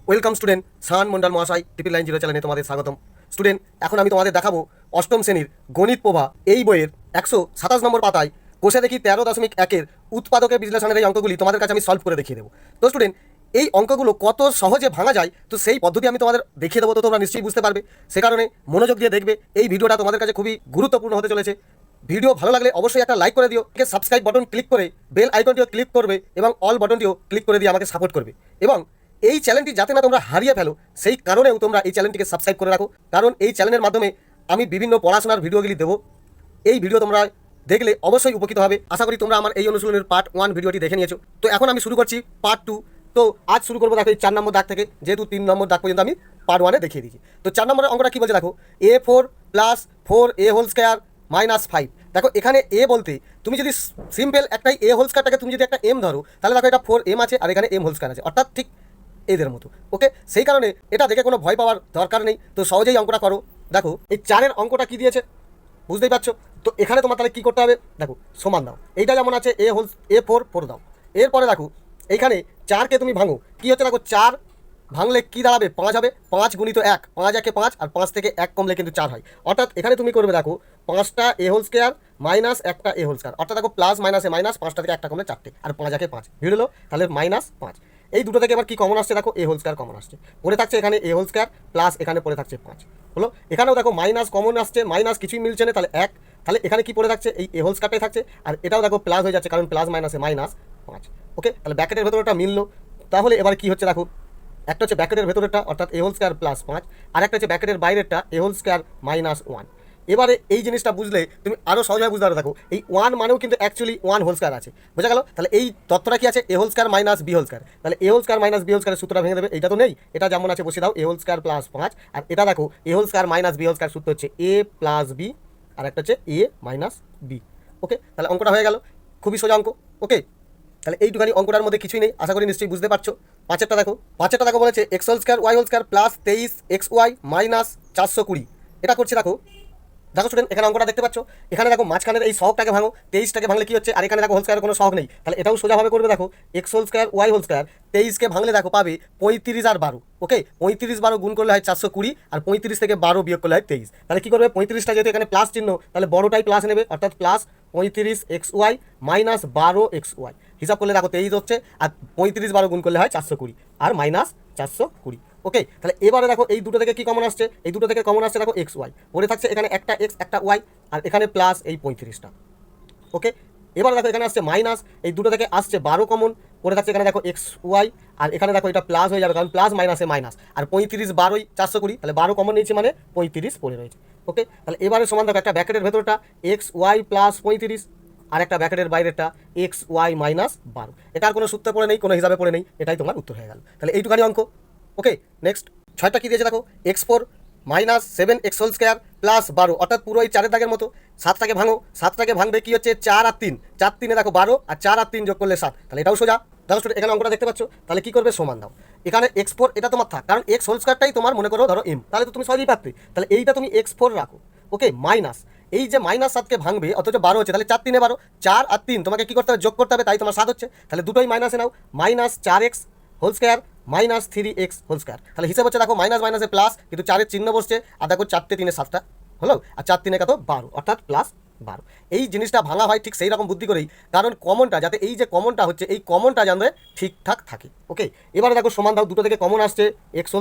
Welcome student, শান মন্ডল মহাশয় triple line zero চ্যানেলে তোমাদের স্বাগতম। স্টুডেন্ট, এখন আমি তোমাদের দেখাবো অষ্টম শ্রেণীর গণিত প্রভা এই বইয়ের 127 নম্বর পাতায় কোষে দেখি 13.1-এর উৎপাদকের বিশ্লেষণের এই অঙ্কগুলি তোমাদের কাছে আমি সলভ করে দেখিয়ে দেবো। তো স্টুডেন্ট, এই অঙ্কগুলো কত সহজে ভাঙা যায় তো সেই পদ্ধতি আমি তোমাদের দেখিয়ে দেবো, তো তোমরা নিশ্চয়ই বুঝতে পারবে। সে কারণে মনোযোগ দিয়ে দেখবে, এই ভিডিওটা তোমাদের কাছে খুবই গুরুত্বপূর্ণ হতে চলেছে। ভিডিও ভালো লাগলে অবশ্যই একটা লাইক করে দিও, সাবস্ক্রাইব বাটন ক্লিক করে বেল আইকনটিও ক্লিক করবে এবং অল বাটনটিও ক্লিক করে দিয়ে আমাকে সাপোর্ট করবে। এবং এই চ্যানেলটি যাতে না তোমরা হারিয়ে ফেলো সেই কারণেও তোমরা এই চ্যানেলটিকে সাবস্ক্রাইব করে রাখো, কারণ এই চ্যানেলের মাধ্যমে আমি বিভিন্ন পড়াশোনার ভিডিওগুলি দেবো। এই ভিডিও তোমরা দেখলে অবশ্যই উপকৃত হবে। আশা করি তোমরা আমার এই অনুশীলনের পার্ট 1 ভিডিওটি দেখে নিয়েছো। তো এখন আমি শুরু করছি পার্ট 2। তো আজ শুরু করবো দেখো এই 4 নম্বর দাগ থেকে, যেহেতু 3 নম্বর দাগ পর্যন্ত আমি পার্ট 1-এ দেখিয়ে দিয়েছি। তো 4 নম্বরের অঙ্কটা কী বলছে দেখো, A4 + 4A² - 5। দেখো এখানে এ বলতে তুমি যদি সিম্পল একটাই এ হোল স্কয়ারটাকে তুমি যদি একটা এম ধরো, তাহলে দেখো এটা 4m আছে আর এখানে m হোল স্কয়ার আছে, অর্থাৎ ঠিক এদের মতো। ওকে, সেই কারণে এটা দেখে কোনো ভয় পাওয়ার দরকার নেই। তো সহজেই অঙ্কটা করো। দেখো এই 4-এর অঙ্কটা কি দিয়েছে বুঝতেই পারছো। তো এখানে তোমার তাহলে কী করতে হবে, দেখো সমান দাও, এইটা যেমন আছে A4 দাও। এরপরে দেখো এইখানে 4কে তুমি ভাঙো, কী হচ্ছে দেখো 4 ভাঙলে কী দাঁড়াবে, 5 হবে। 5 × 1, 5 × 1 = 5, আর 5 থেকে 1 কমলে কিন্তু 4 হয়। অর্থাৎ এখানে তুমি করবে দেখো 5টা A² - 1টা A², অর্থাৎ দেখো প্লাস মাইনাসে মাইনাস, 5টা থেকে 1টা কমলে 4টে, আর 5 × 1 = 5 ভিড়লো, তাহলে -5। এই দুটো থেকে এবার কি কমন আসছে দেখো, A² কমন আসছে, পড়ে থাকছে এখানে A² প্লাস এখানে পড়ে থাকছে 5 হলো। এখানেও দেখো মাইনাস কমন আসছে, মাইনাস কিছুই মিলছে না, তাহলে 1। তাহলে এখানে কি পড়ে থাকছে, এই A² থাকছে, আর এটাও দেখো প্লাস হয়ে যাচ্ছে, কারণ প্লাস মাইনাসে -5। ওকে, তাহলে ব্র্যাকেটের ভেতরটা মিললো। তাহলে এবার কি হচ্ছে দেখো, একটা হচ্ছে ব্র্যাকেটের ভেতরেরটা অর্থাৎ A² + 5, আর একটা হচ্ছে ব্র্যাকেটের বাইরেরটা A² - 1। এবারে এই জিনিসটা বুঝলে তুমি আরও সহজভাবে বুঝতে পারো। দেখো এই 1 মানেও কিন্তু অ্যাকচুয়ালি 1 হোল স্কয়ার আছে, বোঝা গেল। তাহলে এই তথ্যটা কি আছে, A² - B²। তাহলে A² - B² সূত্রটা ভেঙে দেবে, এইটা তো নেই, এটা যেমন আছে বসে দাও A² + 5, আর এটা দেখো A² - B² সূত্র হচ্ছে A + B, আর একটা হচ্ছে A - B। ওকে, তাহলে অঙ্কটা হয়ে গেল, খুবই সোজা অঙ্ক। ওকে, তাহলে এইটুখানি অঙ্কটার মধ্যে কিছুই নেই, আশা করি নিশ্চয়ই বুঝতে পারছো। 5এরটা দেখো বলেছে x² y² + 23xy - 420। এটা করছে দেখো স্টুডেন্ট, এখানে অঙ্কটা দেখতে পাচ্ছ। এখানে দেখো মাঝখানের এই সহগটাকে ভাঙো, 23টাকে ভাঙলে কি হচ্ছে, আর এখানে দেখো হোল স্কয়ারের কোনো সহগ নেই, তাহলে এটাও সোজাভাবে করবে। দেখো x² y², 23কে ভাঙলে দেখো পাবে 35 আর 12। ওকে, 35 12 গুণ করলে হয় 420, আর 35 থেকে 12 বিয়োগ করলে হয় 23। তাহলে কি করবে, 35টা যেহেতু এখানে প্লাস চিহ্ন, তাহলে বড়টাই প্লাস নেবে, অর্থাৎ প্লাস 35xy - 12xy। হিসাব করলে দেখো 23 হচ্ছে, আর 35 12 গুণ করলে হয় 420, আর -420। ওকে, তাহলে এবারে দেখো এই দুটো থেকে কি কমন আসছে, এই দুটো থেকে কমন আসছে দেখো xy, পড়ে থাকছে এখানে একটা x একটা y, আর এখানে প্লাস এই 35টা। ওকে, এবার দেখো এখানে আসছে মাইনাস, এই দুটো থেকে আসছে 12 কমন, পড়ে থাকছে এখানে দেখো xy, আর এখানে দেখো এটা প্লাস হয়ে যাবে, কারণ প্লাস মাইনাসে মাইনাস, আর 35 12 420, তাহলে 12 কমন নিয়েছে মানে 35 পড়ে রয়েছে। ওকে, তাহলে এবারে সমান দেখো একটা ব্র্যাকেটের ভেতরটা xy + 35, আর একটা ব্র্যাকেটের বাইরেটা xy - 12। এটার কোনো সূত্র পড়ে নেই, কোনো হিসাবে পড়ে নেই, এটাই তোমার উত্তর হয়ে গেল। তাহলে এইটুখানি অঙ্ক। ওকে, নেক্সট 6টা কি দিয়েছে দেখো, x4 - 7x² + 12, অর্থাৎ পুরো এই 4-এর দাগের মতো। 7টাকে ভাঙো, 7টাকে ভাঙবে কি হচ্ছে 4 আর 3, 4 3-এ দেখো 12, আর 4 আর 3 যোগ করলে 7, তাহলে এটাও সোজা। দেখো এখানে অঙ্কটা দেখতে পাচ্ছ, তাহলে কি করবে, সমান দাও। এখানে x4 এটা তোমার থাক, কারণ x² তোমার মনে করো ধরো m, তাহলে তো তুমি সহজেই পারতে, তাহলে এইটা তুমি x4 রাখো। ওকে, মাইনাস এই যে -7কে ভাঙবে, অথচ 12 হচ্ছে, তাহলে 4 3-এ 12, 4 আর 3 তোমাকে কি করতে হবে, যোগ করতে হবে, তাই তোমার 7 হচ্ছে, তাহলে দুটোই মাইনাসে নাও, -4x² -3x²। তাহলে হিসাব হচ্ছে দেখো মাইনাস মাইনাসে প্লাস, কিন্তু 4-এর চিহ্ন বসছে, আর দেখো 4 3-এ 7টা হলো, আর 4 3-এ কত 12, অর্থাৎ +12। এই জিনিসটা ভাঙা হয় ঠিক সেই রকম বুদ্ধি করেই, কারণ কমনটা যাতে এই যে কমনটা হচ্ছে, এই কমনটা যাতে ঠিকঠাক থাকে। ওকে, এবারে দেখো সমান দাও, দুটো থেকে কমন আসছে x²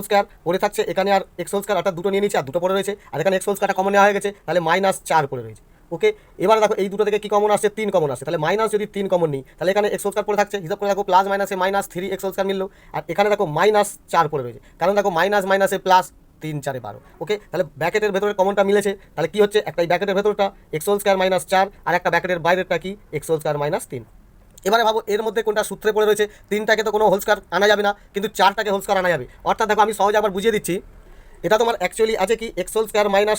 পড়ে থাকছে এখানে, আর x² অর্থাৎ দুটো নিয়ে নিচ্ছে, আর দুটো পড়ে রয়েছে, আর এখানে x² কমন নেওয়া হয়ে গেছে, তাহলে -4 পড়ে রয়েছে। ওকে, এবারে দেখো এই দুটো থেকে কি কমন আসছে, 3 কমন আসছে, তাহলে মাইনাস যদি 3 কমন নিই, তাহলে এখানে x² পড়ে থাকছে, হিসাব করে দেখো প্লাস মাইনাসে -3x² মিললো, আর এখানে দেখো -4 পড়ে রয়েছে, কারণ দেখো মাইনাস মাইনাসে প্লাস, 3 4 12। ওকে, তাহলে ব্র্যাকেটের ভেতরে কমনটা মিলেছে, তাহলে কি হচ্ছে, একটা ব্র্যাকেটের ভেতরটা x² - 4, আর একটা ব্র্যাকেটের বাইরেরটা কি x² - 3। এবারে ভাবো এর মধ্যে কোনটা সূত্রে পড়ে রয়েছে, 3টাকে তো কোনো হোল স্কয়ার আনা যাবে না, কিন্তু 4টাকে হোল স্কয়ার আনা যাবে। অর্থাৎ দেখো আমি সহজে আবার বুঝিয়ে দিচ্ছি, এটা তোমার অ্যাকচুয়ালি আছে কি x² -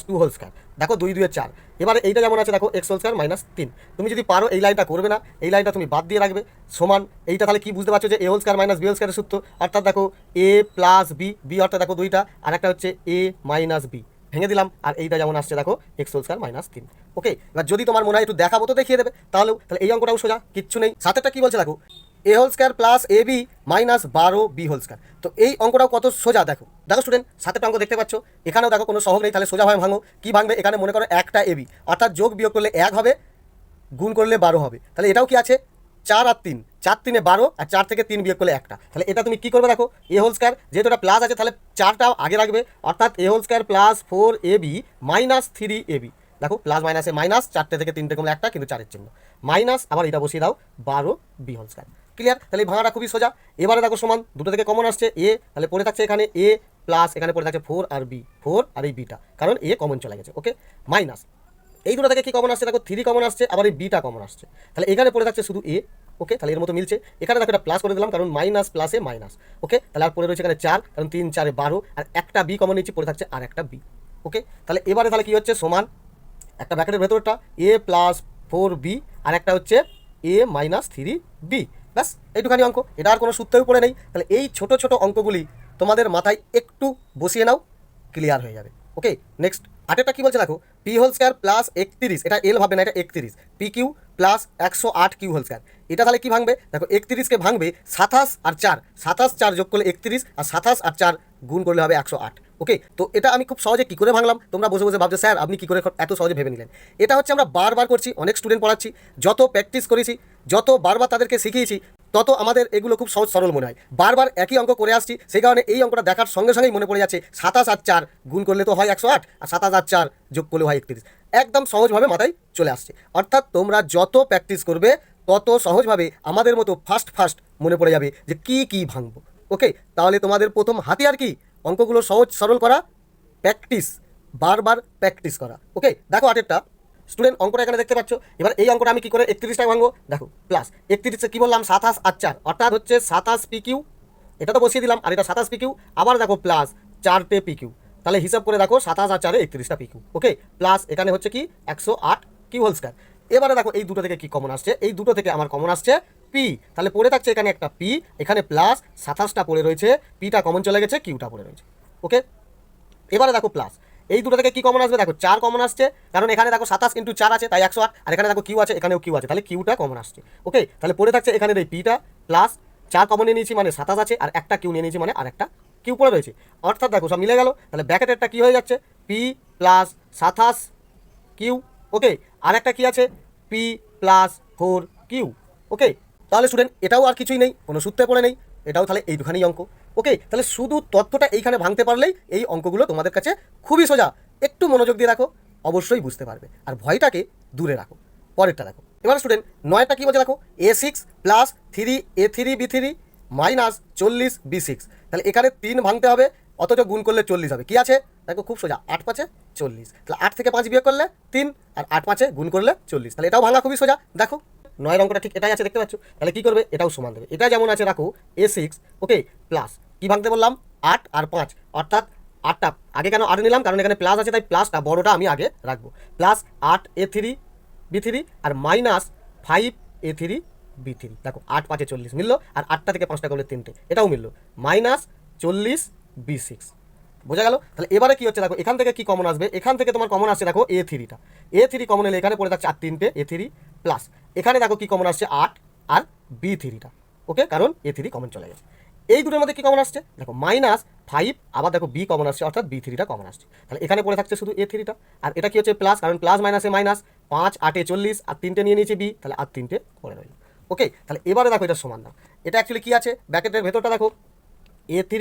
2 দেখো 2 2 4। এবারে এইটা যেমন আছে দেখো x² - 3। তুমি যদি পারো এই লাইনটা করবে না, এই লাইনটা তুমি বাদ দিয়ে রাখবে, সমান এইটা। তাহলে কি বুঝতে পারছো যে A² - B² এর সূত্র, অর্থাৎ দেখো a + b, b অর্থাৎ দেখো 2টা, আর একটা হচ্ছে a - b, ভেঙে দিলাম, আর এইটা যেমন আসছে দেখো x² - 3। ওকে, এবার যদি তোমার মনে হয় একটু দেখাবো তো দেখিয়ে দেবে, তাহলে এই অঙ্কটাও সোজা, কিচ্ছু নেই। 7এরটা কি বলছে দেখো, a whole square plus a b minus 12 b whole square. তো এই অঙ্কটাও কত সোজা, দেখো দেখো স্টুডেন্ট, সাথে অঙ্ক দেখতে পাচ্ছ, এখানেও দেখো কোনো সহগ নেই, তাহলে সোজাভাবে ভাঙো। কি ভাঙবে, এখানে মনে করো একটা এ বি, অর্থাৎ যোগ বিয়োগ করলে 1 হবে, গুণ করলে 12 হবে। তাহলে এটাও কি আছে 4 আর 3, 4 3 12, আর 4 থেকে 3 বিয়োগ করলে একটা। তাহলে এটা তুমি কি করবে, দেখো এ হোল স্কোয়ার, যেহেতু এটা প্লাস আছে তাহলে 4টা আগে রাখবে, অর্থাৎ a whole square plus 4ab minus 3ab। দেখো প্লাস মাইনাসে মাইনাস, 4টে থেকে 3টে কমলে একটা, কিন্তু 4-এর চিহ্ন মাইনাস, আবার এটা বসিয়ে দাও 12b হোল স্কোয়ার। ক্লিয়ার? তাহলে এই ভাঙাটা খুবই সোজা। এবারে দেখো সমান, দুটো থেকে কমন আসছে এ, তাহলে পড়ে থাকছে এখানে এ প্লাস, এখানে পড়ে থাকছে 4 আর বি, 4 আর এই বিটা, কারণ এ কমন চলে গেছে। ওকে, মাইনাস এই দুটো থেকে কি কমন আসছে, দেখো 3 কমন আসছে, আবার এই বিটা কমন আসছে, তাহলে এখানে পড়ে থাকছে শুধু এ। ওকে, তাহলে এর মতো মিলছে। এখানে দেখো এটা প্লাস করে দিলাম, কারণ মাইনাস প্লাসে মাইনাস। ওকে, তাহলে আর পড়ে রয়েছে এখানে 4, কারণ 3 4 12, আর একটা বি কমন নিচ্ছি, পড়ে থাকছে আর একটা বি। ওকে, তাহলে এবারে তাহলে কি হচ্ছে, সমান একটা ব্র্যাকেটের ভেতরটা এ প্লাস 4b, আর একটা হচ্ছে এ মাইনাস 3b। ব্যাস এইটুখানি অঙ্ক, এটা আর কোনো সূত্রেও পড়ে নেই। তাহলে এই ছোট ছোট অঙ্কগুলি তোমাদের মাথায় একটু বসিয়ে নাও, ক্লিয়ার হয়ে যাবে। ওকে, নেক্সট আটেরটা কি বলছে দেখো, পি হোল স্কোয়ার প্লাস 31, এটা এল ভাববে না, এটা 31, P Q plus 108 Q whole square. এটা তাহলে কি ভাঙবে, দেখো 31কে ভাঙবে 27 আর 4, 27 4 যোগ করলে 31, আর 27 আর 4 গুণ করলে হবে 108। ওকে, তো এটা আমি খুব সহজে কী করে ভাঙলাম, তোমরা বসে বসে ভাবছো স্যার আপনি কী করে এত সহজে ভেবে নিলেন। এটা হচ্ছে আমরা বারবার করছি, অনেক স্টুডেন্ট পড়াচ্ছি, যত প্র্যাকটিস করেছি, যত বারবার তাদেরকে শিখিয়েছি, তত আমাদের এগুলো খুব সহজ সরল মনে হয়। বারবার একই অঙ্ক করে আসছি, সেই কারণে এই অঙ্কটা দেখার সঙ্গে সঙ্গেই মনে পড়ে যাচ্ছে 27 আর 4 গুণ করলে তো হয় 108, আর 27 আর 4 যোগ করলে হয় 31। একদম সহজভাবে মাথায় চলে আসছে। অর্থাৎ তোমরা যত প্র্যাকটিস করবে তত সহজভাবে আমাদের মতো ফাস্ট মনে পড়ে যাবে যে কী ভাঙবো। ওকে, তাহলে তোমাদের প্রথম হাতিয়ার কি, অঙ্কগুলো সহজ সরল করা, প্র্যাকটিস, বারবার প্র্যাকটিস করা। ওকে, দেখো আটেরটা স্টুডেন্ট অঙ্কটা এখানে দেখতে পাচ্ছ। এবার এই অঙ্কটা আমি কি করে 31টায় ভাঙবো, দেখো প্লাস 31 কি বললাম 27 আর 4, অর্থাৎ হচ্ছে 27 পি কিউ, এটা তো বসিয়ে দিলাম, আর এটা 27 পি কিউ, আবার দেখো প্লাস 4টে পি কিউ, তাহলে হিসাব করে দেখো 27 আর 4 31টা পি কিউ। ওকে, প্লাস এখানে হচ্ছে কি 108 কিউ হোল স্কয়ার। এবারে দেখো এই দুটো থেকে কি কমন আসছে, এই দুটো থেকে আমার কমন আসছে পি, তাহলে পড়ে থাকছে এখানে একটা পি, এখানে প্লাস 27টা পড়ে রয়েছে, পিটা কমন চলে গেছে, কিউটা পড়ে রয়েছে। ওকে, এবারে দেখো প্লাস এই দুটো থেকে কি কমন আসবে, দেখো 4 কমন আসছে, কারণ এখানে দেখো 27 × 4 আছে, তাই 108, আর এখানে দেখো কিউ আছে, এখানেও কিউ আছে, তাহলে কিউটা কমন আসছে। ওকে, তাহলে পড়ে থাকছে এখানে এই পিটা, প্লাস 4 কমন নিয়ে নিয়েছি মানে 27 আছে, আর একটা কিউ নিয়ে নিয়েছি মানে আর একটা কিউ পড়ে রয়েছে, অর্থাৎ দেখো সব মিলে গেল। তাহলে ব্র্যাকেটেরটা কি হয়ে যাচ্ছে, পি প্লাস 27 কিউ। ওকে, আর একটা কি আছে, পি প্লাস 4 কিউ। ওকে, তাহলে স্টুডেন্ট এটাও আর কিছুই নেই, কোনো সূত্রে পড়ে নেই, এটাও তাহলে এইটুখানি অঙ্ক। ওকে, তাহলে শুধু তথ্যটা এইখানে ভাঙতে পারলেই এই অঙ্কগুলো তোমাদের কাছে খুবই সোজা। একটু মনোযোগ দিয়ে রাখো, অবশ্যই বুঝতে পারবে, আর ভয়টাকে দূরে রাখো। পরেরটা দেখো, এবার স্টুডেন্ট 9টা কি বলছে দেখো, a6 plus 3a3b3 minus 40b6। তাহলে এখানে 3 ভাঙতে হবে, অথচ গুণ করলে 40 হবে। কি আছে দেখো, খুব সোজা, 8 5 40, তাহলে 8 থেকে 5 বিয়োগ করলে 3, আর 8 5 গুণ করলে 40, তাহলে এটাও ভাঙা খুবই সোজা। দেখো 9 অঙ্কটা ঠিক এটাই আছে, দেখতে পাচ্ছ। তাহলে কি করবে, এটাও সমান দেবে, এটা যেমন আছে রাখো a6। ওকে, প্লাস কি ভাঙতে বললাম, 8 আর 5, অর্থাৎ 8টা আগে কেন 8 নিলাম, কারণ এখানে প্লাস আছে, তাই প্লাসটা বড়টা আমি আগে রাখবো, প্লাস 8a3b3 আর মাইনাস 5a3b3। দেখো 8 5 40 মিললো, আর 8টা থেকে 5টা করলে 3টে, এটাও মিললো, মাইনাস 40b6। বোঝা গেল? তাহলে এবারে কি হচ্ছে দেখো, এখান থেকে কি কমন আসবে, এখান থেকে তোমার কমন আসছে দেখো a3টা, a3 কমন এলে এখানে পড়ে থাকছে 3টে a3, প্লাস এখানে দেখো কি কমন আসছে 8 আর b3টা। ওকে, কারণ a3 কমন চলে গেছে। এই দুটোর মধ্যে কি কমন আসছে দেখো, মাইনাস 5, আবার দেখো বি কমন আসছে, অর্থাৎ b3টা কমন আসছে, তাহলে এখানে পড়ে থাকছে শুধু a3টা, আর এটা কি হচ্ছে প্লাস, কারণ প্লাস মাইনাসে মাইনাস, 5 8 40, আর 3টে নিয়ে নিয়েছে বি, তাহলে আর 3টে পড়ে রইল। ওকে, তাহলে এবারে দেখো এটা সমান দাও, এটা অ্যাকচুয়ালি কি আছে ব্র্যাকেটের ভেতরটা দেখো, a3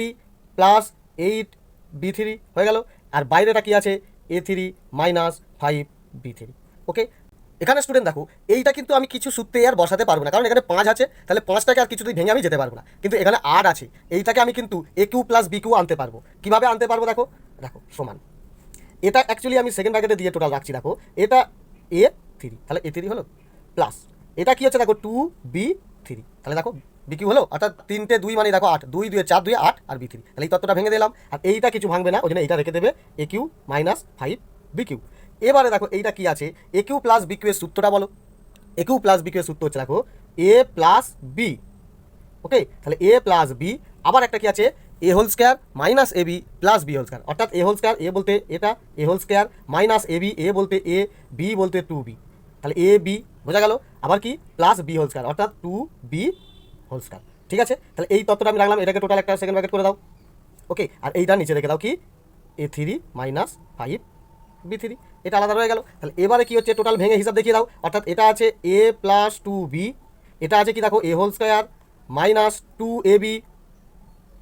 প্লাস 8b3 হয়ে গেল, আর বাইরেটা কি আছে a3 মাইনাস 5b3। ওকে, এখানে স্টুডেন্ট দেখো এইটা কিন্তু আমি কিছু সূত্রে আর বসাতে পারবো না, কারণ এখানে 5 আছে, তাহলে 5টাকে আর কিছুতেই ভেঙে আমি যেতে পারবো না, কিন্তু এখানে 8 আছে, এইটাকে আমি কিন্তু a Q plus B Q আনতে পারবো। কিভাবে আনতে পারবো দেখো, দেখো সমান, এটা অ্যাকচুয়ালি আমি সেকেন্ড ব্র্যাকেটে দিয়ে টোটাল রাখছি, দেখো এটা a3, তাহলে a3 হলো, প্লাস এটা কি হচ্ছে দেখো 2b3, তাহলে দেখো বিকিউ হলো, অর্থাৎ 3টে 2 মানে দেখো 8, 2 2 4 2 8 আর b3, তাহলে এই তত্ত্বটা ভেঙে দিলাম, আর এইটা কিছু ভাঙবে না, ওই জন্য এইটা রেখে দেবে a q minus 5b Q. এবারে দেখো এইটা কি আছে, এ কিউ প্লাস বি কিউ এর সূত্রটা বলো, এ কিউ প্লাস বি কিউ এর সূত্র হচ্ছে দেখো এ প্লাস বি। ওকে, তাহলে এ প্লাস বি, আবার একটা কি আছে a whole square minus a b plus b whole square, অর্থাৎ এ হোল স্কয়ার এ বলতে এটা a whole square minus a b, a বলতে এ, বি বলতে 2b, তাহলে এ বি বোঝা গেল, আবার কি প্লাস বি হোল স্কয়ার, অর্থাৎ 2b হোল স্কয়ার। ঠিক আছে, তাহলে এই তত্ত্বটা আমি রাখলাম, এটাকে টোটাল একটা সেকেন্ড ব্র্যাকেট করে দাও। ওকে, আর এইটা নিচে রেখে দাও কি a3 মাইনাস 5b3, এটা আলাদা রয়ে গেল। তাহলে এবারে কি হচ্ছে, টোটাল ভেঙে হিসাব দেখিয়ে দাও। অর্থাৎ এটা আছে a প্লাস 2b, এটা আছে কি দেখো a whole square minus 2ab।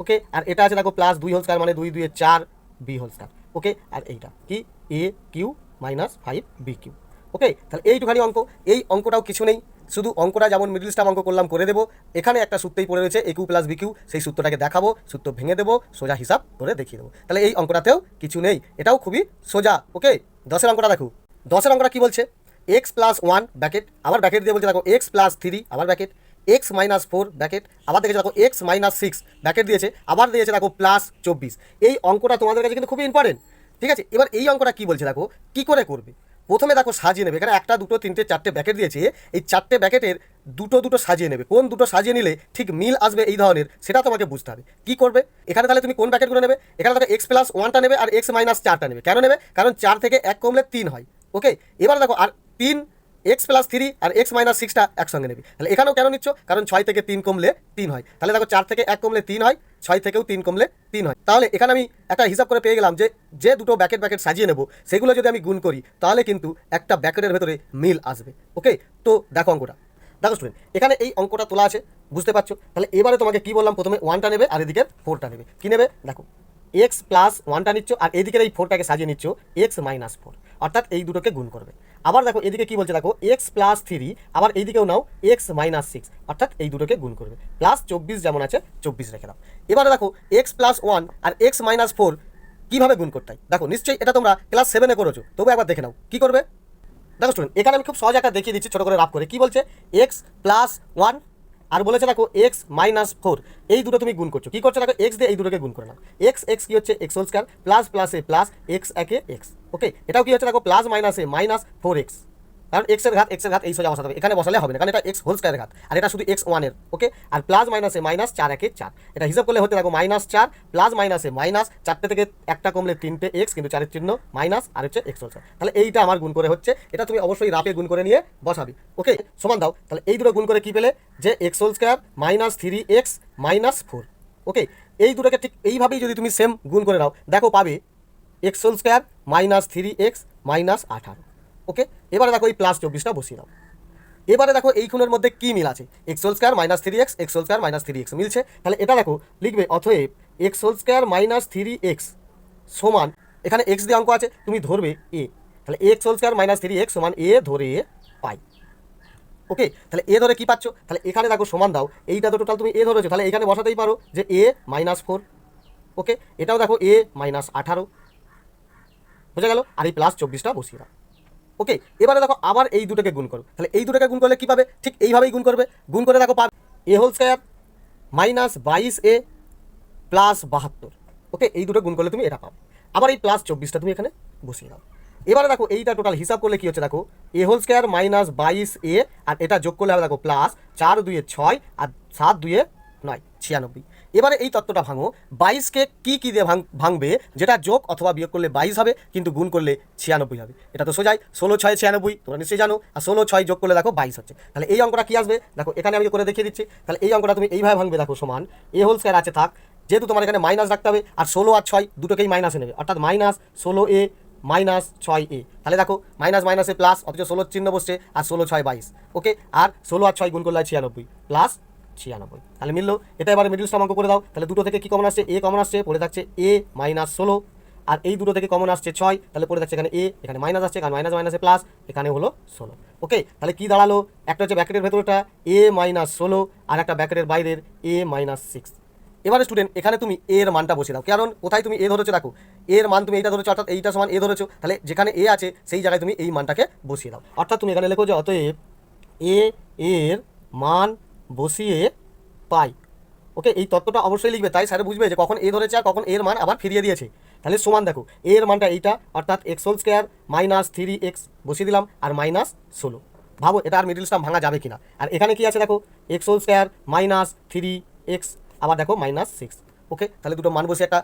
Okay, আর এটা আছে দেখো প্লাস 2 হোল স্কয়ার মানে 2 2 4 b হোল স্কয়ার। ওকে, আর এইটা কি a q minus 5b q. Okay, তাহলে এইটুখানি অঙ্ক, এই অঙ্কটাও কিছু নেই, শুধু অঙ্কটা যেমন মিডল স্টাম অঙ্ক করলাম করে দেবো। এখানে একটা সূত্রেই পড়ে রয়েছে a Q plus b Q, সেই সূত্রটাকে দেখাবো, সূত্র ভেঙে দেবো, সোজা হিসাব করে দেখিয়ে দেবো। তাহলে এই অঙ্কটাতেও কিছু নেই, এটাও খুবই সোজা। ওকে, 10-এর অঙ্কটা দেখো। 10-এর অঙ্কটা কি বলছে, x প্লাস 1 ব্র্যাকেট, আবার ব্র্যাকেট দিয়ে বলছে দেখো x প্লাস 3 আবার ব্র্যাকেট, x মাইনাস 4 ব্র্যাকেট, আবার দেখেছে দেখো x মাইনাস 6 ব্র্যাকেট দিয়েছে, আবার দিয়েছে দেখো প্লাস 24। এই অঙ্কটা তোমাদের কাছে কিন্তু খুবই ইম্পর্টেন্ট। ঠিক আছে, এবার এই অঙ্কটা কি বলছে দেখো, কি করে করবে। প্রথমে দেখো সাজিয়ে নেবে, এখানে একটা দুটো তিনটে চারটে ব্র্যাকেট দিয়েছে, এই চারটে ব্র্যাকেটের দুটো দুটো সাজিয়ে নেবে। কোন দুটো সাজিয়ে নিলে ঠিক মিল আসবে এই ধরনের, সেটা তোমাকে বুঝতে হবে। কি করবে এখানে, তাহলে তুমি কোন ব্র্যাকেটগুলো নেবে, এখানে দেখো x প্লাস 1টা নেবে আর x মাইনাস 4টা নেবে। কেন নেবে, কারণ 4 থেকে 1 কমলে 3 হয়। ওকে, এবার দেখো আর 3 x প্লাস 3 আর x মাইনাস 6টা একসঙ্গে নেবে। তাহলে এখানেও কেন নিচ্ছ, কারণ 6 থেকে 3 কমলে 3 হয়। তাহলে দেখো 4 থেকে 1 কমলে 3 হয়, 6 থেকেও 3 কমলে 3 হয়। তাহলে এখানে আমি একটা হিসাব করে পেয়ে গেলাম যে যে দুটো ব্র্যাকেট সাজিয়ে নেব সেগুলো যদি আমি গুণ করি তাহলে কিন্তু একটা ব্র্যাকেটের ভেতরে মিল আসবে। ওকে, তো দেখো অঙ্কটা, দেখো স্টুডেন্ট, এখানে এই অঙ্কটা তোলা আছে, বুঝতে পারছো। তাহলে এবারে তোমাকে কি বললাম, প্রথমে 1টা নেবে আর এদিকে 4টা নেবে। কি নেবে দেখো, x প্লাস 1টা নিচ্ছ আর এদিকে এই 4টাকে সাজিয়ে নিচ্ছ x মাইনাস 4, অর্থাৎ এই দুটোকে গুণ করবে। আবার দেখো এদিকে কি বলছে দেখো, x প্লাস 3, আবার এইদিকেও নাও x মাইনাস 6, অর্থাৎ এই দুটোকে গুণ করবে। প্লাস 24 যেমন আছে 24 রেখে দাও। এবারে দেখো x প্লাস 1 আর x মাইনাস 4 কীভাবে গুণ করতে হয়, দেখো নিশ্চয়ই এটা তোমরা ক্লাস 7-এ করেছো, তবু একবার দেখে নাও কি করবে। দেখো স্টুডেন্ট, এখানে আমি খুব সহজ একটা দেখিয়ে দিচ্ছি ছোটো করে রাফ করে। কি বলছে, x প্লাস 1 আর বলেছে দেখো x মাইনাস 4, এই দুটো তুমি গুণ করছো। কি করছো দেখো, x দিয়ে এই দুটোকে গুণ করে নাও। x কি হচ্ছে x whole square plus plus a plus x একে x। ওকে, এটাও কি হচ্ছে দেখো প্লাস মাইনাস এ মাইনাস 4x, কারণ x এর ঘাত এই সোজা বসাতে হবে, এখানে বসালে হবে না, কারণ এটা x হোল স্কয়ারের ঘাত আর এটা শুধু x1 এর। ওকে, আর প্লাস মাইনাস এ মাইনাস 4 একে 4, এটা হিসাব করলে হতে দেখো মাইনাস 4 প্লাস মাইনাস এ মাইনাস 4টে থেকে একটা কমলে 3টে x, কিন্তু 4-এর চিহ্ন মাইনাস আর হচ্ছে x হোল স্কয়ার। তাহলে এইটা আমার গুণ করে হচ্ছে, এটা তুমি অবশ্যই রাপে গুণ করে নিয়ে বসাবি। ওকে, সমান দাও, তাহলে এই দুটো গুণ করে কি পেলে, যে x whole square minus 3x minus 4। Okay, এই দুটোকে ঠিক এইভাবেই যদি তুমি সেম গুণ করে নাও, দেখো পাবে x whole square minus 3x minus 18। Okay, এবারে দেখো এই প্লাস 24টা বসিয়ে দাও। এবারে দেখো এই খুনের মধ্যে কি মিল আছে, x whole square minus 3x, x whole square minus 3x মিলছে। তাহলে এটা দেখো লিখবে, অতএব x whole square minus 3x সমান, এখানে x দিয়ে অঙ্ক আছে তুমি ধরবে a, তাহলে x whole square minus 3x সমান a ধরে পাই। ওকে, তাহলে এ ধরে কি পাচ্ছ, তাহলে এখানে দেখো সমান দাও, এইটা তো টোটাল তুমি এ ধরেছো, তাহলে এখানে বসাতেই পারো যে a মাইনাস 4। ওকে, এটাও দেখো a মাইনাস 18, বুঝে গেল, আর এই প্লাস 24টা বসিয়ে দাও। ওকে, এবারে দেখো আবার এই দুটোকে গুণ করো, তাহলে এই দুটোকে গুণ করলে কী পাবে, ঠিক এইভাবেই গুণ করবে। গুণ করে দেখো পাবে a whole square minus 22a plus 72। Okay, এই দুটো গুণ করলে তুমি এটা পাবে। আবার এই প্লাস 24টা তুমি এখানে বসিয়ে দাও। এবারে দেখো এইটা টোটাল হিসাব করলে কি হচ্ছে দেখো, a whole square minus 22a আর এটা যোগ করলে হবে দেখো প্লাস 4 2 6 আর 7 2 9 96। এবারে এই তত্ত্বটা ভাঙো, 22কে কি দিয়ে ভাঙবে, যেটা যোগ অথবা বিয়োগ করলে 22 হবে, কিন্তু গুণ করলে 96 হবে। এটা তো সোজাই, 16 6 96 তোমরা নিশ্চয়ই জানো, আর 16 6 যোগ করলে দেখো 22 হচ্ছে। তাহলে এই অঙ্কটা কি আসবে দেখো, এখানে আমি করে দেখিয়ে দিচ্ছি। তাহলে এই অঙ্কটা তুমি এইভাবে ভাঙবে, দেখো সমান এ হোল স্কয়ার আছে থাক, যেহেতু তোমার এখানে মাইনাস রাখতে হবে, আর 16 আর 6 দুটোকেই মাইনাসে নেবে, অর্থাৎ মাইনাস 16a মাইনাস 6a। তাহলে দেখো মাইনাস মাইনাসে প্লাস, অথচ 16 চিহ্ন বসছে, আর 16 6 22। ওকে, আর 16 আর 6 গুণ করলে 96 প্লাস 96। তাহলে মিললো, এটা এবারে মিডল টার্ম অঙ্ক করে দাও। তাহলে দুটো থেকে কি কমন আসছে, এ কমন আসছে, পড়ে থাকছে এ মাইনাস 16, আর এই দুটো থেকে কমন আসছে 6, তাহলে পড়ে থাকছে এখানে এ, এখানে মাইনাস আসছে, কারণ মাইনাস মাইনাসে প্লাস, এখানে হলো 16। ওকে, তাহলে কি দাঁড়ালো, একটা হচ্ছে ব্র্যাকেটের ভেতরটা এ মাইনাস 16 আর একটা ব্র্যাকেটের বাইরের এ মাইনাস 6। এবারে স্টুডেন্ট এখানে তুমি এর মানটা বসিয়ে দাও, কারণ কোথায় তুমি এ ধরেছো দেখো, এর মান তুমি এইটা ধরেছো, অর্থাৎ এইটা সমান এ ধরেছো, তাহলে যেখানে এ আছে সেই জায়গায় তুমি এই মানটাকে বসিয়ে দাও। অর্থাৎ তুমি এখানে লেখো যে অতএব এ এর মান বসিয়ে পাই। ওকে, এই তত্ত্বটা অবশ্যই লিখবে, তাই স্যার বুঝবে যে কখন এ ধরেছে আর কখন এর মান আবার ফিরিয়ে দিয়েছে। তাহলে সমান দেখো এর মানটা এইটা, অর্থাৎ x whole square minus 3x বসিয়ে দিলাম আর মাইনাস 16। ভাবো এটা আর মিডল টার্ম ভাঙা যাবে কিনা। আর এখানে কি আছে দেখো, x whole square minus 3x, আবার দেখো মাইনাস 6। ওকে, তাহলে দুটো মান বসে একটা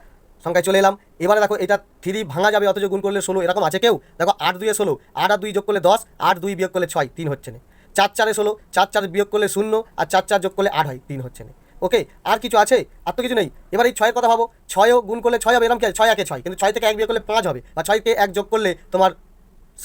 সংখ্যায় চলে এলাম। এবারে দেখো এটা 3 ভাঙা যাবে, অথচ গুণ করলে 16, এরকম আছে কেউ, দেখো 8 2 16, 8 আর 2 যোগ করলে 10, 8 2 বিয়োগ করলে 6, 3 হচ্ছে না। চার চারে 16, চার চার বিয়োগ করলে 0, আর চার চার যোগ করলে 8 হয়, 3 হচ্ছে না। ওকে, আর কিছু আছে? আর তো কিছু নেই। এবার এই 6-এর কথা ভাবো, 6ও গুণ করলে 6 হবে, এরকম কি 6 একে 6, কিন্তু 6 থেকে 1 বিয়োগ করলে 5 হবে, বা 6কে 1 যোগ করলে তোমার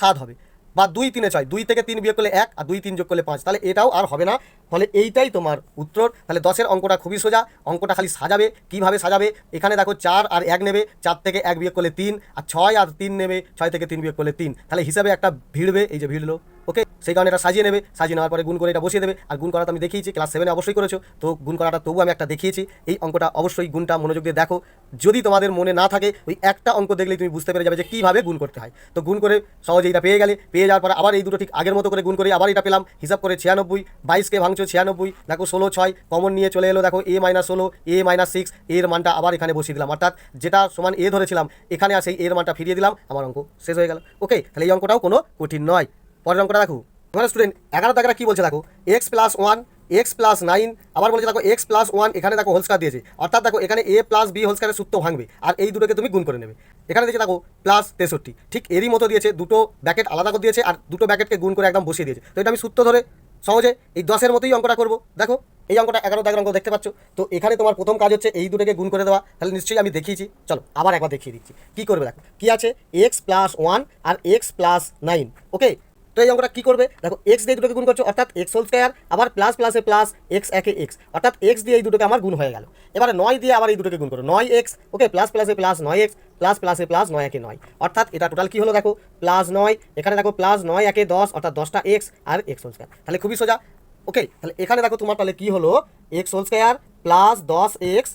7 হবে, বা 2 3-এ 6, 2 থেকে 3 বিয়োগ করলে 1, আর 2 3 যোগ করলে 5, তাহলে এটাও আর হবে না। ফলে এইটাই তোমার উত্তর। তাহলে 10-এর অঙ্কটা খুবই সোজা, অঙ্কটা খালি সাজাবে। কীভাবে সাজাবে? এখানে দেখো 4 আর 1 নেবে, 4 থেকে 1 বিয়োগ করলে 3, আর 6 আর 3 নেবে, 6 থেকে 3 বিয়োগ করলে 3, তাহলে হিসাবে একটা ভিড়বে, এই যে ভিড়লো। ওকে, সেই কারণে এটা সাজিয়ে নেবে, সাজিয়ে নেওয়ার পরে গুণ করে এটা বসিয়ে দেবে। আর গুণ করাটা আমি দেখিয়েছি, ক্লাস 7-এ অবশ্যই করেছো, তো গুণ করাটা তবু আমি একটা দেখিয়েছি। এই অঙ্কটা অবশ্যই গুণটা মনোযোগ দিয়ে দেখো। যদি তোমাদের মনে না থাকে, ওই একটা অঙ্ক দেখলেই তুমি বুঝতে পেরে যাবে যে কীভাবে গুণ করতে হয়। তো গুণ করে সহজে এটা পেয়ে গেলে, পেয়ে যাওয়ার পরে আবার এই দুটো ঠিক আগের মতো করে গুণ করে আবার এটা পেলাম, হিসাব করে 96, 22কে ভাঙছো 96, দেখো 16 6 কমন নিয়ে চলে এলো, দেখো a - 16, a - 6, এর মানটা আবার এখানে বসিয়ে দিলাম, অর্থাৎ যেটা সমান a ধরেছিলাম এখানে আর সেই এর মানটা ফিরিয়ে দিলাম, আমার অঙ্ক শেষ হয়ে গেল। ওকে, তাহলে এই অঙ্কটাও কোনো কঠিন নয়। পরের অঙ্কটা দেখো, এবার স্টুডেন্ট 11 দাগেরা কী বলছে দেখো, x + 1 x + 9, আবার বলছে দেখো x + 1, এখানে দেখো হোল স্কয়ার দিয়েছে, অর্থাৎ দেখো এখানে a + b হোল স্কয়ারের সূত্র ভাঙবে, আর এই দুটোকে তুমি গুণ করে নেবে। এখানে দিয়েছে দেখো +63, ঠিক এরই মতো দিয়েছে, দুটো ব্র্যাকেট আলাদা করে দিয়েছে, আর দুটো ব্র্যাকেটকে গুণ করে একদম বসিয়ে দিয়েছে। তো এটা আমি সূত্র ধরে সহজে এই 10-এর মতোই অঙ্কটা করবো। দেখো এই অঙ্কটা 11 দাগের অঙ্ক দেখতে পাচ্ছ। তো এখানে তোমার প্রথম কাজ হচ্ছে এই দুটোকে গুণ করে দেওয়া, তাহলে নিশ্চয়ই আমি দেখিয়েছি, চলো আবার একবার দেখিয়ে দিচ্ছি কী করবে। দেখো কী আছে, x + 1 আর x + 9। ওকে, তো এই অঙ্কটা কী করবে দেখো, এক্স দিয়ে দুটোকে গুণ করছো, অর্থাৎ এক্স হোল স্কয়ার, আবার প্লাস প্লাসে প্লাস, এক্স একে এক্স, অর্থাৎ এক্স দিয়ে এই দুটোকে আমার গুণ হয়ে গেল। এবারে 9 দিয়ে আবার এই দুটোকে গুণ করো, 9x, ওকে, প্লাস প্লাসে প্লাস 9x, প্লাস প্লাসে প্লাস 9 একে 9, অর্থাৎ এটা টোটাল কী হলো দেখো +9, এখানে দেখো +9 একে 10, অর্থাৎ 10টা এক্স আর এক্স হোল স্কয়ার, তাহলে খুবই সোজা। ওকে, তাহলে এখানে দেখো তোমার তাহলে কী হলো, x whole square plus 10x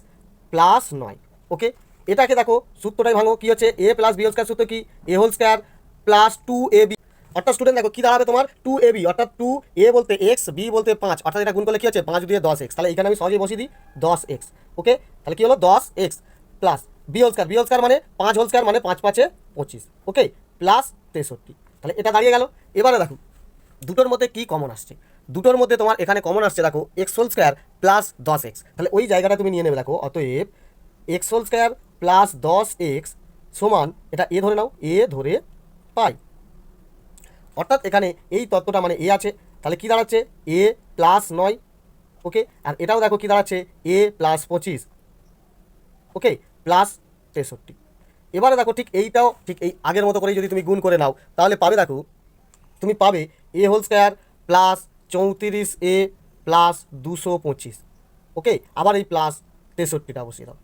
plus 9। Okay, এটাকে দেখো সূত্রটাই ভাঙো, কী হচ্ছে a + b হোল স্কয়ার, সূত্র কি a whole square plus 2ab, অর্থাৎ স্টুডেন্ট দেখো কী দাঁড়াবে তোমার 2ab, অর্থাৎ 2a বলতে x, b বলতে 5, অর্থাৎ এটা গুণ করলে কী হচ্ছে 5 দিয়ে 10x, তাহলে এখানে আমি সহজেই বসিয়ে দিই 10x। ওকে, তাহলে কী হলো 10x plus b whole square মানে 5 হোল স্কয়ার মানে 5 5 25, ওকে, প্লাস 63, তাহলে এটা দাঁড়িয়ে গেল। এবারে দেখো দুটোর মধ্যে কি কমন আসছে, দুটোর মধ্যে তোমার এখানে কমন আসছে দেখো x whole square plus 10x, তাহলে ওই জায়গাটা তুমি নিয়ে নেবে। দেখো অতএব x whole square plus 10x সমান, এটা a ধরে নাও, a ধরে পাই, অর্থাৎ এখানে এই তত্ত্বটা মানে a আছে, তাহলে কি দাঁড়াচ্ছে a + 9। ওকে, আর এটাও দেখো কি দাঁড়াচ্ছে a + 25, ওকে, প্লাস 63। এবারে দেখো ঠিক এইটাও ঠিক এই আগের মতো করেই যদি তুমি গুণ করে নাও, তাহলে পাবে দেখো তুমি পাবে a whole square plus 34a plus 225। Okay, আবার এই প্লাস 63টা বসিয়ে দাও,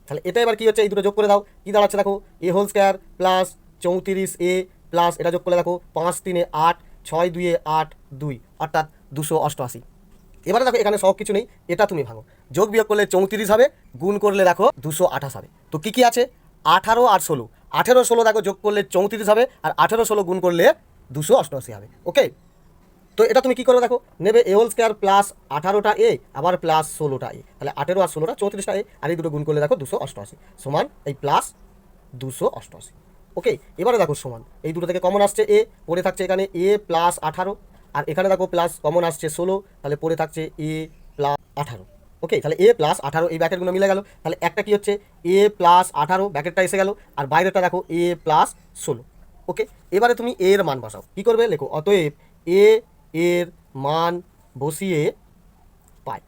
তাহলে এটা এবার কী হচ্ছে, এই দুটো যোগ করে দাও, কী দাঁড়াচ্ছে দেখো a whole square plus 34a plus এটা যোগ করলে দেখো 5 3 8, 6 2 8 2, অর্থাৎ 288। এবারে দেখো এখানে সব কিছু নেই, এটা তুমি ভাঙো, যোগ বিয়োগ করলে 34 হবে, গুণ করলে দেখো 228 হবে। তো কী কী আছে, 18 আর 16, 18 16 দেখো যোগ করলে 34 হবে, আর 18 16 গুণ করলে 288 হবে। ওকে, তো এটা তুমি কী করবে দেখো, নেবে a হোল স্কয়ার প্লাস 18টা a আবার প্লাস 16টা a, তাহলে 18 আর 16টা 34টা a, আর এই দুটো গুণ করলে দেখো 288 সমান এই প্লাস 288। ওকে, এবারে দেখো সমান, এই দুটো থেকে কমন আসছে a, পড়ে থাকছে এখানে a + 18, আর এখানে দেখো প্লাস কমন আসছে 16, তাহলে পড়ে থাকছে a + 18। ওকে, তাহলে a + 18 এই ব্র্যাকেটগুলো মিলে গেল, তাহলে একটা কি হচ্ছে a + 18 ব্র্যাকেটটা এসে গেল, আর বাইরেটা দেখো a + 16। ওকে, এবারে তুমি এর মান বসাও, কী করবে লেখো, অতএব a এর মান বসিয়ে পাই,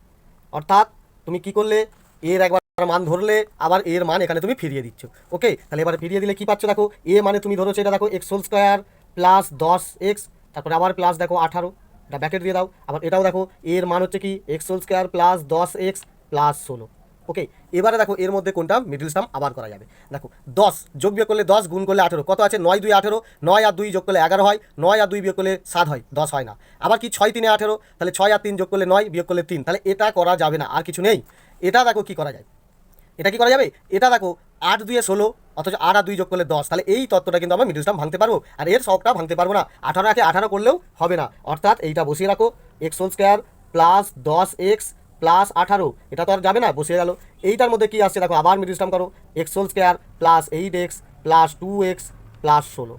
অর্থাৎ তুমি কি করলে এর একবার মান ধরলে আবার এর মান এখানে তুমি ফিরিয়ে দিচ্ছ। ওকে, তাহলে এবারে ফিরিয়ে দিলে কি পাচ্ছ দেখো, এ মানে তুমি ধরোছো এটা দেখো x whole square plus 10x, তারপরে আবার প্লাস দেখো 18, এটা ব্র্যাকেট দিয়ে দাও, আবার এটাও দেখো এর মান হচ্ছে কি x whole square plus 10x plus 16। Okay, এবারে দেখো এর মধ্যে কোনটা মিডল সাম আবার করা যাবে। দেখো 10 যোগ বিয়োগ করলে 10, গুণ করলে 18, কত আছে 9 2 18, 9 আর 2 যোগ করলে 11 হয়, 9 আর 2 বিয়োগ করলে 7 হয়, 10 হয় না। আবার কি 6 3 18, তাহলে 6 আর 3 যোগ করলে 9, বিয়োগ করলে 3, তাহলে এটা করা যাবে না, আর কিছু নেই। এটা দেখো কি করা যায়, এটা কি করা যাবে, এটা দেখো 8 2 16, অথচ 8 আর 2 যোগ করলে 10, তাহলে এই তত্ত্বটা কিন্তু আমরা মিডল টার্ম ভাঙতে পারবো, আর এর শখটা ভাঙতে পারবো না। 18 কে 18 করলেও হবে না, অর্থাৎ এইটা বসিয়ে রাখো x whole square plus 10x plus 18, এটা তো আর যাবে না, বসিয়ে গেল। এইটার মধ্যে কি আসছে দেখো, আবার মিডল টার্ম করো, x whole square plus 8x plus 2x plus 16।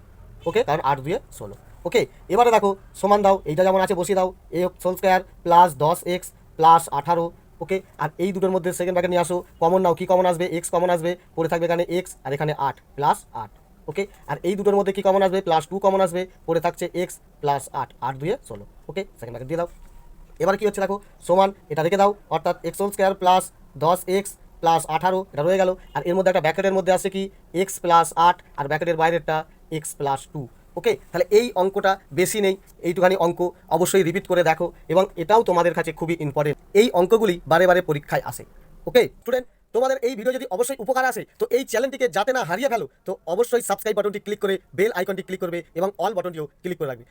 Okay, কারণ 8 2 16। ওকে, এবারে দেখো সমান দাও, এইটা যেমন আছে বসিয়ে দাও, x whole square plus 10x plus 18। Okay, আর এই দুটোর মধ্যে সেকেন্ড ব্র্যাকেট নিয়ে আসো, কমন নাও, কি কমন আসবে এক্স কমন আসবে, পড়ে থাকবে এখানে এক্স, আর এখানে 8 প্লাস 8। ওকে, আর এই দুটোর মধ্যে কি কমন আসবে, +2 কমন আসবে, পড়ে থাকছে এক্স প্লাস 8, 8 2 16। ওকে, সেকেন্ড ব্র্যাকেট দিয়ে দাও। এবার কি হচ্ছে দেখো, সমান এটা রেখে দাও, অর্থাৎ x whole square plus 10x plus 18 এটা রয়ে গেল। আর এর মধ্যে একটা ব্র্যাকেটের মধ্যে আছে কি এক্স প্লাস 8, আর ব্র্যাকেটের বাইরেরটা এক্স প্লাস 2। ওকে, তাহলে এই অঙ্কটা বেশি নেই, এইটুখানি অঙ্ক অবশ্যই রিপিট করে দেখো, এবং এটাও তোমাদের কাছে খুবই ইম্পর্টেন্ট। এই অঙ্কগুলি বারে বারে পরীক্ষায় আসে। ওকে স্টুডেন্ট, তোমাদের এই ভিডিও যদি অবশ্যই উপকার আসে, তো এই চ্যানেলটিকে যাতে না হারিয়ে ফেলো, তো অবশ্যই সাবস্ক্রাইব বাটনটি ক্লিক করে বেল আইকনটি ক্লিক করবে এবং অল বাটনটিও ক্লিক করে রাখবে।